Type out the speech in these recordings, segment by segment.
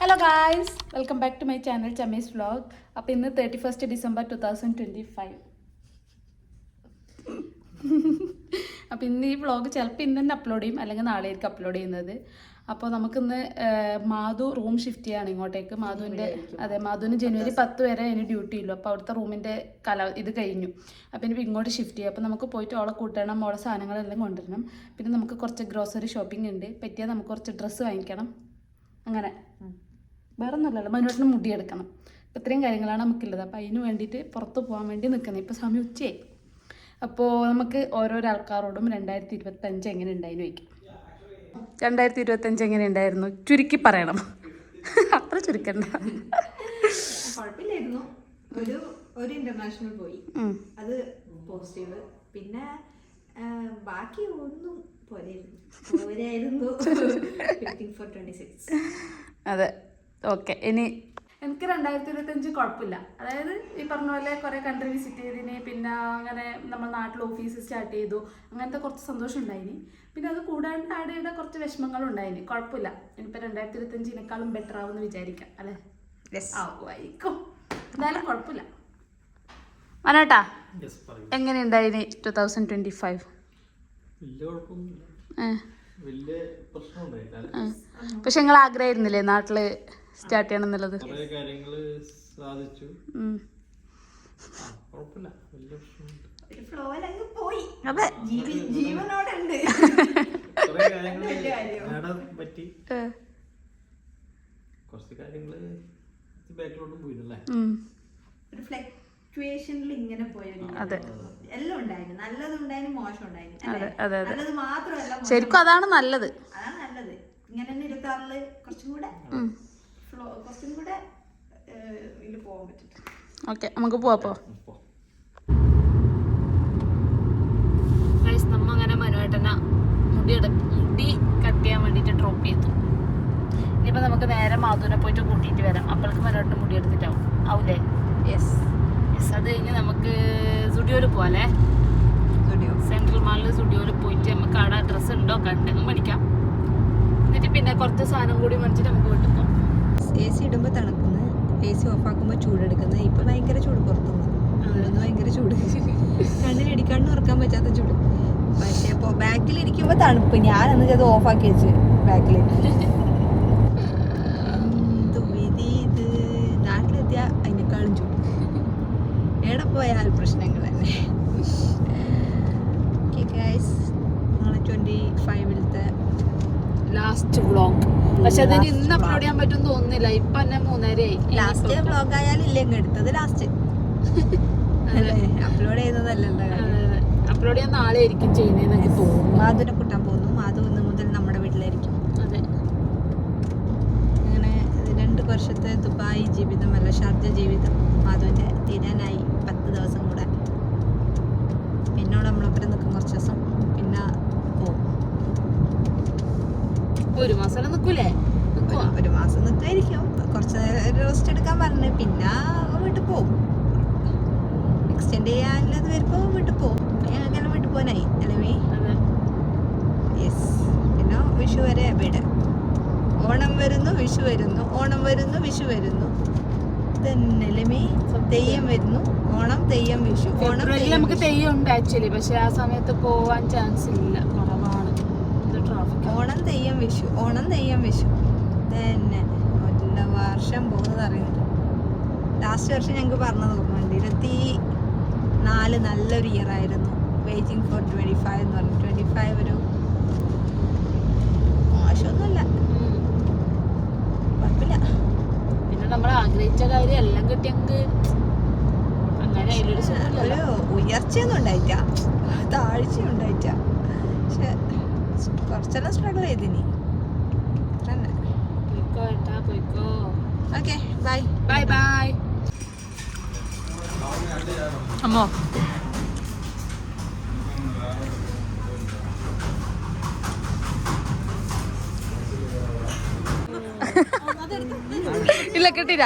Hello guys, welcome back to my channel Chamees vlog. അപ്പോൾ ഇന്ന് 31 December 2025. അപ്പോൾ ഇന്ന് ഈ വ്ളോഗ് ചിലപ്പോൾ ഇന്ന് തന്നെ അപ്ലോഡ് ചെയ്യും, അല്ലെങ്കിൽ നാളെ ആയിരിക്കും അപ്ലോഡ് ചെയ്യുന്നത്. അപ്പോൾ നമുക്കിന്ന് മാധു റൂം ഷിഫ്റ്റ് ചെയ്യാണ് ഇങ്ങോട്ടേക്ക്. മാധുവിന് ജനുവരി 10 വരെ അതിന് ഡ്യൂട്ടി ഉള്ളൂ. അപ്പോൾ അവിടുത്തെ റൂമിൻ്റെ ഇത് കഴിഞ്ഞു. അപ്പോൾ ഇനി ഇങ്ങോട്ട് ഷിഫ്റ്റ് ചെയ്യും. അപ്പോൾ നമുക്ക് പോയിട്ട് അവളെ കൂട്ടണം, അവളെ സാധനങ്ങളെല്ലാം കൊണ്ടുവരണം. പിന്നെ നമുക്ക് കുറച്ച് ഗ്രോസറി ഷോപ്പിംഗ് ഉണ്ട്. പറ്റിയാൽ നമുക്ക് കുറച്ച് ഡ്രസ്സ് വാങ്ങിക്കണം. അങ്ങനെ വേറെ ഒന്നുമില്ലല്ലോ, മനുവേട്ടന് മുടിയെടുക്കണം. അപ്പോൾ ഇത്രയും കാര്യങ്ങളാണ് നമുക്കുള്ളത്. അപ്പോൾ അതിന് വേണ്ടിയിട്ട് പുറത്ത് പോകാൻ വേണ്ടി നിൽക്കുന്നത്. ഇപ്പോൾ സമയം ഉച്ചയായി. അപ്പോൾ നമുക്ക് ഓരോരോ ആൾക്കാരോടും 2025 എങ്ങനെ ഉണ്ടായിരുന്നു ചോദിക്കാം. 2025 എങ്ങനെ ഉണ്ടായിരുന്നു ചുരുക്കി പറയണം. അത്ര ചുരുക്കണ്ട. കുഴപ്പമില്ലായിരുന്നു. ഒരു ഇന്റർനാഷണൽ പോയി, അത് പോസിറ്റീവ്. പിന്നെ ബാക്കി ഒന്നും പോരായിരുന്നു. അതെ, ഓക്കെ. ഇനി എനിക്ക് 2025 കുഴപ്പമില്ല. അതായത് ഈ പറഞ്ഞ പോലെ കുറേ കൺട്രി വിസിറ്റ് ചെയ്തിന്, പിന്നെ അങ്ങനെ നമ്മൾ നാട്ടിൽ ഓഫീസ് സ്റ്റാർട്ട് ചെയ്തു, അങ്ങനത്തെ കുറച്ച് സന്തോഷം ഉണ്ടായിന്. പിന്നെ അത് കൂടാണ്ട് ആടെ കുറച്ച് വിഷമങ്ങളും ഉണ്ടായിന്. കുഴപ്പമില്ല. ഇനിയിപ്പോൾ 2025 ബെറ്റർ ആവുമെന്ന് വിചാരിക്കാം, അല്ലേ? ആവുമായിരിക്കും. എന്തായാലും കുഴപ്പമില്ല. മനോട്ടാ, എങ്ങനെയുണ്ടായിന് 2025? പക്ഷെ നിങ്ങൾ ആഗ്രഹമായിരുന്നില്ലേ നാട്ടില് സ്റ്റാർട്ട് ചെയ്യണം എന്നുള്ളത്? അതെ, ഇങ്ങനെ പോയിരുന്നു. എല്ലാം ഉണ്ടായിരുന്നു, നല്ലതുണ്ടായിരുന്നു, മോശം ഉണ്ടായിരുന്നു. നല്ലത് മാത്രമല്ല, ശരിക്കും അതാണ് നല്ലത്. ഇങ്ങനെ തന്നെ ഇരുത്താറില് കുറച്ചും കൂടെ ഇതിൽ പോകാൻ പറ്റും. ഓക്കെ, നമുക്ക് പോവാപ്പോ. നമ്മ അങ്ങനെ മനുവേട്ടന മുടി കട്ട് ചെയ്യാൻ വേണ്ടിയിട്ട് ഡ്രോപ്പ് ചെയ്തു. ഇനിയിപ്പോൾ നമുക്ക് നേരെ മാധുവിനെ പോയിട്ട് കൂട്ടിയിട്ട് വരാം. അപ്പോഴേക്ക് മനുവേട്ടന് മുടി എടുത്തിട്ടാവും ആവൂലേ? യെസ്. അത് കഴിഞ്ഞ് നമുക്ക് സ്റ്റുഡിയോയിൽ പോവാല്ലേ? സെൻട്രൽ മാളിൽ സ്റ്റുഡിയോയിൽ പോയിട്ട് നമുക്ക് അവിടെ ഡ്രസ്സ് ഉണ്ടോ കണ്ടെങ്കിൽ മേടിക്കാം. എന്നിട്ട് പിന്നെ കുറച്ച് സാധനം കൂടി മേടിച്ചിട്ട് നമുക്ക് വീട്ടിൽ പോകാം. AC ഇടുമ്പോൾ തണുക്കുന്നത്, AC ഓഫാക്കുമ്പോൾ ചൂടെടുക്കുന്നത്. ഇപ്പം ഭയങ്കര ചൂട് പുറത്തുനിന്ന്, ഭയങ്കര ചൂട്, കണ്ണിനടിക്കാണ്ട് ഉറക്കാൻ പറ്റാത്ത ചൂട്. പക്ഷേ ഇപ്പോൾ ബാക്കിലിരിക്കുമ്പോൾ തണുപ്പ്. ഞാനന്ന് അത് ഓഫാക്കി വെച്ച് ബാക്കിൽ. ഇത് നാട്ടിലെത്തിയാൽ അതിനേക്കാളും ചൂട്. എവിടെ പോയാൽ പ്രശ്നങ്ങൾ തന്നെ. നമ്മളെ 25-ത്തെ ലാസ്റ്റ് വ്ളോഗ്. പക്ഷെ അതിന് ഇന്ന് അപ്ലോഡ് ചെയ്യാൻ പറ്റും തോന്നുന്നില്ല. ഇപ്പൊ തന്നെ 3:30 ലാസ്റ്റ് വ്ളോഗ് ആയാലും ഇല്ലെങ്കിൽ എടുത്തത് ലാസ്റ്റ് അപ്ലോഡ് ചെയ്യുന്നതല്ലല്ലോ. അപ്ലോഡ് ചെയ്യാൻ നാളെ ആയിരിക്കും ചെയ്യുന്നതെന്നൊക്കെ തോന്നുന്നു. മാധുവിനെ കൂട്ടാൻ പോകുന്നു. മാധു ഇന്ന് മുതൽ നമ്മുടെ വീട്ടിലായിരിക്കും. അതെ, അങ്ങനെ 2 വർഷത്തെ ദുബായ് ജീവിതം, അല്ല ഷാർജ ജീവിതം മാധുവിന്റെ തീരാനായി. 10 ദിവസം കൂടെ. പിന്നോട് നമ്മളൊക്കെ നിൽക്കും കുറച്ച് ദിവസം, പിന്നെ പോവും. 1 മാസം നിൽക്കൂലേ? 1 മാസം നിൽക്കുമായിരിക്കും. കുറച്ച് റെസ്റ്റ് എടുക്കാൻ പറഞ്ഞു. പിന്നെ വീട്ടിൽ പോവും. എക്സ്റ്റെൻഡ് ചെയ്യാനുള്ളത് വരുമ്പോൾ വീട്ടിൽ പോവും. ഞങ്ങൾക്കെല്ലാം വീട്ടിൽ പോകാനായി അല്ലേ? യെസ്. പിന്നെ വിഷു വരെ വീട്. ഓണം വരുന്നു, വിഷു വരുന്നു, ഓണം വരുന്നു, വിഷു വരുന്നു. ഇതന്നെല്ലേ? തെയ്യം വരുന്നു, ഓണം, തെയ്യം, വിഷു. ഓണം നമുക്ക് തെയ്യം ഉണ്ട് ആക്ച്വലി, പക്ഷെ ആ സമയത്ത് പോവാൻ ചാൻസ് ഇല്ല, കുറവാണ്. ഓണം, തെയ്യം, വിഷു, ഓണം, തെയ്യം, വിഷു. തന്നെ എല്ലാ വർഷം പോകുന്നത് അറിയുന്നത്. ലാസ്റ്റ് വർഷം ഞങ്ങൾക്ക് പറഞ്ഞത് ഓർമ്മയുണ്ട്. 24 നല്ലൊരു ഇയർ ആയിരുന്നു. വെയിറ്റിംഗ് ഫോർ 25 എന്ന് പറഞ്ഞു. 25 ഒരു മോശമൊന്നുമല്ല, കുഴപ്പമില്ല. പിന്നെ നമ്മൾ ആഗ്രഹിച്ച കാര്യം എല്ലാം കിട്ടിയെങ്കിൽ അങ്ങനെ ഒരു ഉയർച്ചയൊന്നും ഉണ്ടായിട്ട, താഴ്ചയും ഉണ്ടായിട്ട. പക്ഷെ കുറച്ചെല്ലാം സ്ട്രഗിൾ ചെയ്തിനി. Okay, bye bye bye. അമ്മോ, ഇല്ല കിട്ടില്ല.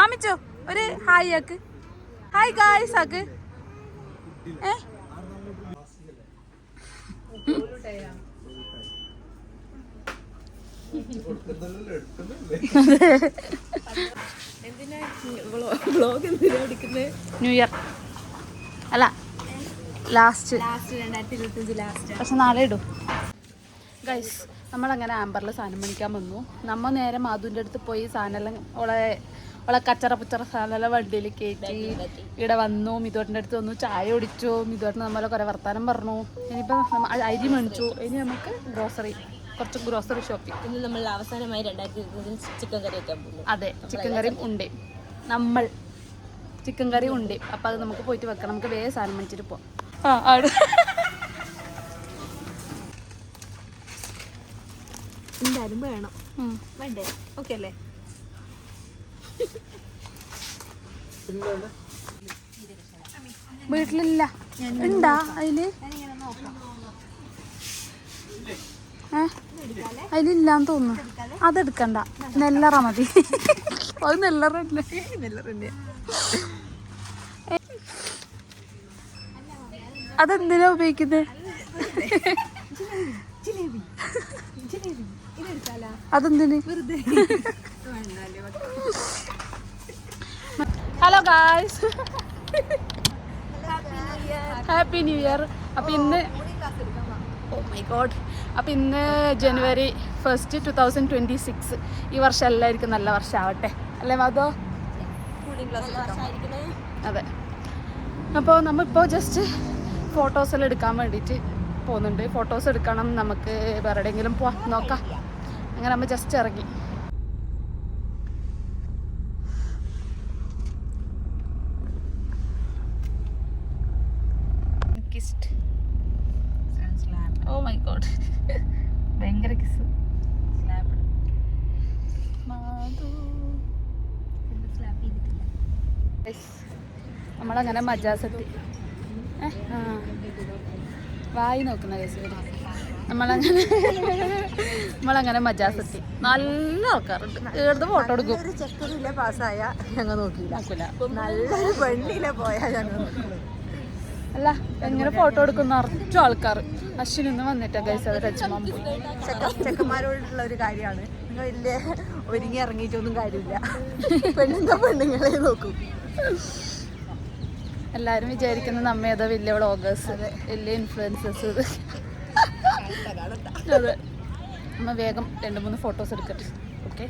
ആമിച്ചോ ഒരു ഹായ് ആക്ക്. ഹായ് ഗായ്സ് ആക്ക്. ന്യൂ ഇയർ അല്ല ലാസ്റ്റ് പക്ഷെ നാളെ ഇടും ഗൈസ്. നമ്മളങ്ങനെ ആമ്പറിൽ സാധനം മേടിക്കാൻ വന്നു. നമ്മ നേരെ മാധുവിൻ്റെ അടുത്ത് പോയി സാധനമെല്ലാം ഓളെ കച്ചറ പുച്ചറ സാധനമെല്ലാം വണ്ടിയിൽ കയറ്റി ഇവിടെ വന്നു. മിതുവേട്ടൻ്റെ അടുത്ത് വന്നു, ചായ കുടിച്ചു. മിതുവേട്ടൻ നമ്മളെ കുറേ വർത്താനം പറഞ്ഞു. ഇനിയിപ്പോൾ അരി മേടിച്ചു. ഇനി നമുക്ക് കുറച്ച് ഗ്രോസറി ഷോപ്പിംഗ്. ഇന്ന് നമ്മൾ അവസാനമായി 2020 ചിക്കൻ കറി വെക്കാൻ പോകുന്നു. അതെ, ചിക്കൻ കറിയും ഉണ്ട്. നമ്മൾ ചിക്കൻ കറി ഉണ്ട്. അപ്പം അത് നമുക്ക് പോയിട്ട് വെക്കണം. നമുക്ക് വേഗം സാധനം മേടിച്ചിട്ട് പോവാം. എന്തായാലും വേണം. വേണ്ടേ? ഓക്കെ അല്ലേ? വീട്ടിലില്ല. ഉണ്ടാ അതില്? അതിലില്ലാന്ന് തോന്നുന്നു. അതെടുക്കണ്ട, നെല്ലറ മതി. അത് നെല്ലറല്ലേ? അതെന്തിനാ ഉപയോഗിക്കുന്നത്? അതെന്തിന്? Hello guys, happy new year. അപ്പം ഇന്ന് ഓ മൈ ഗോഡ്, അപ്പം ഇന്ന് January 1, 2026. ഈ വർഷം എല്ലാവർക്കും നല്ല വർഷമാവട്ടെ അല്ലേ മാധോ? അതെ. അപ്പോൾ നമ്മളിപ്പോൾ ജസ്റ്റ് ഫോട്ടോസെല്ലാം എടുക്കാൻ വേണ്ടിയിട്ട് പോകുന്നുണ്ട്. ഫോട്ടോസ് എടുക്കണം നമുക്ക്. വേറെ എവിടെയെങ്കിലും പോവാം, നോക്കാം. അങ്ങനെ നമ്മൾ ജസ്റ്റ് ഇറങ്ങി. ഓ മൈ ഗോഡ്, ഭയങ്കര കിസ്. നമ്മളങ്ങനെ മജാസെത്തി വായി നോക്കുന്ന കേസ്. നമ്മളങ്ങനെ മജാസെത്തി. നല്ല ആൾക്കാരുണ്ട്. ഏത് ഫോട്ടോ എടുക്കും. ഒരു ചെക്കനില്ല പാസ്സായ ഞങ്ങൾ നോക്കില്ല. നല്ലൊരു പെണ്ണില്ല പോയാൽ ഞങ്ങൾ അല്ല എങ്ങനെ ഫോട്ടോ എടുക്കുന്ന നിറച്ചും ആൾക്കാർ. അശ്വിനിന്ന് വന്നിട്ടാ ഗൈസ് അവർ അച്ഛമ്മ പോയി. ചെക്കന്മാരോടുള്ള ഒരു കാര്യമാണ്, നിങ്ങൾ വലിയ ഒരുങ്ങി ഇറങ്ങിയിട്ടൊന്നും കാര്യമില്ല. പെണ്ണുങ്ങളെ നോക്കും. എല്ലാരും വിചാരിക്കുന്നത് നമ്മ ഏതാ വലിയ വ്ളോഗേഴ്സ്, വലിയ ഇൻഫ്ലുവൻസേഴ്സ്. അതെ, നമ്മ വേഗം 2-3 ഫോട്ടോസ് എടുക്കട്ടെ. ഓക്കെ,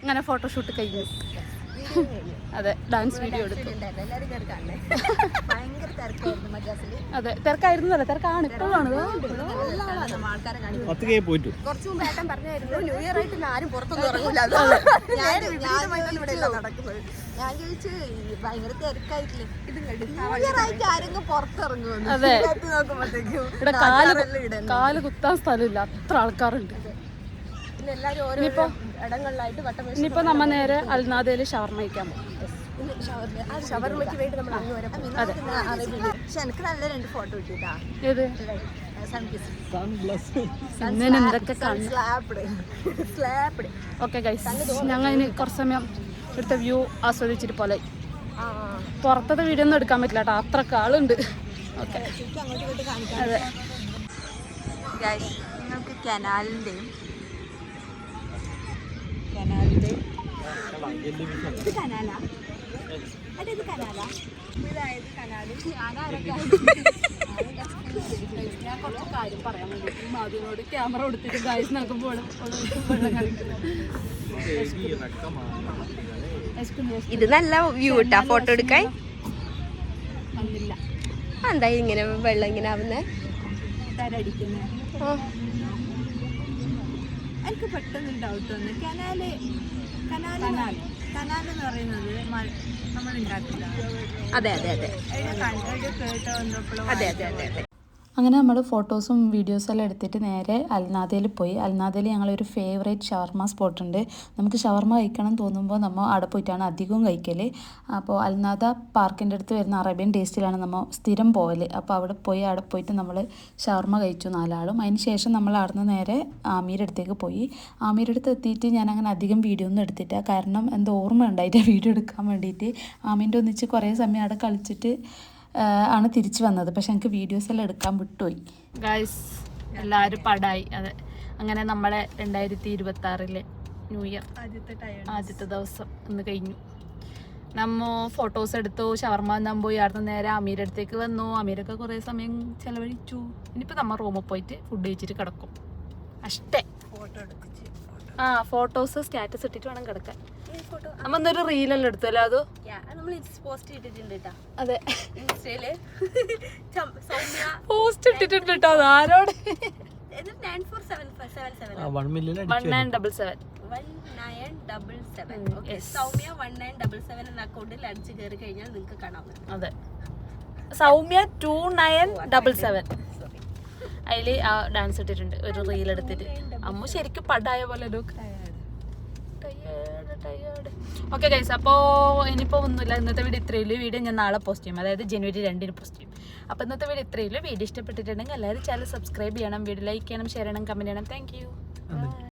അങ്ങനെ ഫോട്ടോഷൂട്ട് കഴിഞ്ഞു. അതെ, ഡാൻസ് വീഡിയോ എടുക്കും. അതെ, തിരക്കായിരുന്നല്ലേ? തിരക്കാണ് ഇപ്പോഴാണ്. കുറച്ചു മുമ്പ് ഏട്ടൻ പറഞ്ഞായിരുന്നു ന്യൂ ഇയർ ആയിട്ട് ആരും പുറത്തൊന്നും ഇറങ്ങില്ല. ഞാൻ ചോദിച്ചു ഭയങ്കര തിരക്കായിട്ടില്ലേ, ന്യൂ ഇയർ ആയിട്ട് ആരെങ്കിലും പുറത്തിറങ്ങുമെന്ന്. അതെ, നോക്കുമ്പോഴത്തേക്കും ഇവിടെ കാല് കുത്താൻ സ്ഥലമില്ല, അത്ര ആൾക്കാരുണ്ട്. എല്ലാരും ഓരോ ഇടങ്ങളിലായിട്ട് വട്ടം. ഇനിയിപ്പോ നമ്മ നേരെ അൽനാദയില് ഷവർമ കഴിക്കാൻ പോകും. ഷവർമയ്ക്ക് വേണ്ടി നമ്മൾ അങ്ങ് വരെ. പക്ഷെ എനിക്ക് നല്ല 2 ഫോട്ടോ കിട്ടിട്ടാ. ഏത് ഇങ്ങനെ എന്തൊക്കെ കാണും. ഓക്കെ ഗൈസ്, ഞങ്ങൾ ഇനി കുറച്ച് സമയം ഇവിടുത്തെ വ്യൂ ആസ്വദിച്ചിട്ട് പോലെ. പുറത്തത്തെ വീഡിയോ ഒന്നും എടുക്കാൻ പറ്റില്ല കേട്ടോ, അത്രക്ക് ആളുണ്ട്. ഓക്കെ, അതെ. നിങ്ങൾക്ക് കനാലിന്റെയും ഇത് കനാലാ? ഇത് കനാലാ? ഇതായത് കനാലും ഞാൻ കുറച്ച് കാര്യം പറയാൻ വേണ്ടി മാധുവിനോട് ക്യാമറ കൊടുത്തിട്ട് ഗൈസ് നോക്കുമ്പോൾ വെള്ളം കളിക്കുന്നത്. ഇത് നല്ല വ്യൂ ഇട്ടാ ഫോട്ടോ എടുക്കാൻ. വന്നില്ല. എന്താ ഇങ്ങനെ വെള്ളം ഇങ്ങനെ ആവുന്നേ? എനിക്ക് പെട്ടെന്ന് ഡൗട്ട് വന്നു. കനാലെന്ന് പറയുന്നത് നമ്മൾ ഉണ്ടാക്കില്ല. അതെ അതെ അതെ കേട്ടോ എന്തോപ്പോഴും. അതെ അതെ അതെ അതെ. അങ്ങനെ നമ്മൾ ഫോട്ടോസും വീഡിയോസും എല്ലാം എടുത്തിട്ട് നേരെ അൽനാദയിൽ പോയി. അൽനാദയിൽ ഞങ്ങളൊരു ഫേവറേറ്റ് ഷവർമ സ്പോട്ട് ഉണ്ട്. നമുക്ക് ഷവർമ കഴിക്കണം തോന്നുമ്പോൾ നമ്മൾ അവിടെ പോയിട്ടാണ് അധികവും കഴിക്കൽ. അപ്പോൾ അൽനാദ പാർക്കിൻ്റെ അടുത്ത് വരുന്ന അറേബ്യൻ ടേസ്റ്റിലാണ് നമ്മൾ സ്ഥിരം പോകൽ. അപ്പോൾ അവിടെ പോയിട്ട് നമ്മൾ ഷവർമ കഴിച്ചു 4 ആളും. അതിന് ശേഷം നമ്മൾ അവിടെ നിന്ന് നേരെ ആമീരുടെ അടുത്തേക്ക് പോയി. ആമീരുടെ അടുത്ത് എത്തിയിട്ട് ഞാൻ അങ്ങനെ അധികം വീഡിയോ ഒന്നും എടുത്തില്ല. കാരണം എന്തോ ഓർമ്മ ഉണ്ടായിട്ട് വീഡിയോ എടുക്കാൻ വേണ്ടിയിട്ട് ആമീൻ്റെ ഒന്നിച്ച് കുറേ സമയം അവിടെ കളിച്ചിട്ട് ആണ് തിരിച്ചു വന്നത്. പക്ഷെ എനിക്ക് വീഡിയോസ് എല്ലാം എടുക്കാൻ വിട്ടുപോയി. ഗായ്സ് എല്ലാവരും പടായി. അതെ, അങ്ങനെ നമ്മളെ 2026 ന്യൂ ഇയർ ആദ്യത്തെ ദിവസം ഇന്ന് കഴിഞ്ഞു. നമ്മ ഫോട്ടോസ് എടുത്തു, ഷവർമ തിന്നാൻ പോയി. അവിടെ നിന്ന് നേരെ അമീരുടെ അടുത്തേക്ക് വന്നു. അമീരൊക്കെ കുറേ സമയം ചിലവഴിച്ചു. ഇനിയിപ്പോൾ നമ്മൾ റൂമിൽ പോയിട്ട് ഫുഡ് കഴിച്ചിട്ട് കിടക്കും. അഷ്ടേ ഫോട്ടോസ് സ്റ്റാറ്റസ് ഇട്ടിട്ട് വേണം കിടക്കാൻ. നമ്മ ഇന്നൊരു റീലെല്ലാം എടുത്തല്ലോ. അത് പോസ്റ്റ് ഇട്ടിട്ടുണ്ട് കേട്ടോ. അതെ, ഇൻസ്റ്റയില് പോസ്റ്റ് ഇട്ടിട്ടുണ്ട് കേട്ടോ. അത് ആരോട്? 1977 സൗമ്യ 1977 എന്ന അക്കൗണ്ടിൽ അടിച്ചു കയറി കഴിഞ്ഞാൽ നിങ്ങൾക്ക് കാണാം. അതെ, സൗമ്യ 2977 അതിൽ ആ ഡാൻസ് ഇട്ടിട്ടുണ്ട്. ഒരു റീൽ എടുത്തിട്ട് അമ്മ ശരിക്കും പടായ പോലെ ഓക്കെ ഗൈസ്. അപ്പോൾ ഇനിയിപ്പോൾ ഒന്നുമില്ല. ഇന്നത്തെ വീഡിയോ ഇത്രയുള്ളൂ. വീഡിയോ ഞാൻ നാളെ പോസ്റ്റ് ചെയ്യും, അതായത് ജനുവരി 2 പോസ്റ്റ് ചെയ്യും. അപ്പോൾ ഇന്നത്തെ വീഡിയോ ഇത്രയുള്ളൂ. വീഡിയോ ഇഷ്ടപ്പെട്ടിട്ടുണ്ടെങ്കിൽ എല്ലാവരും ചാനൽ സബ്സ്ക്രൈബ് ചെയ്യണം, വീഡിയോ ലൈക്ക് ചെയ്യണം, ഷെയർ ചെയ്യണം, കമൻറ്റ് ചെയ്യണം. Thank you.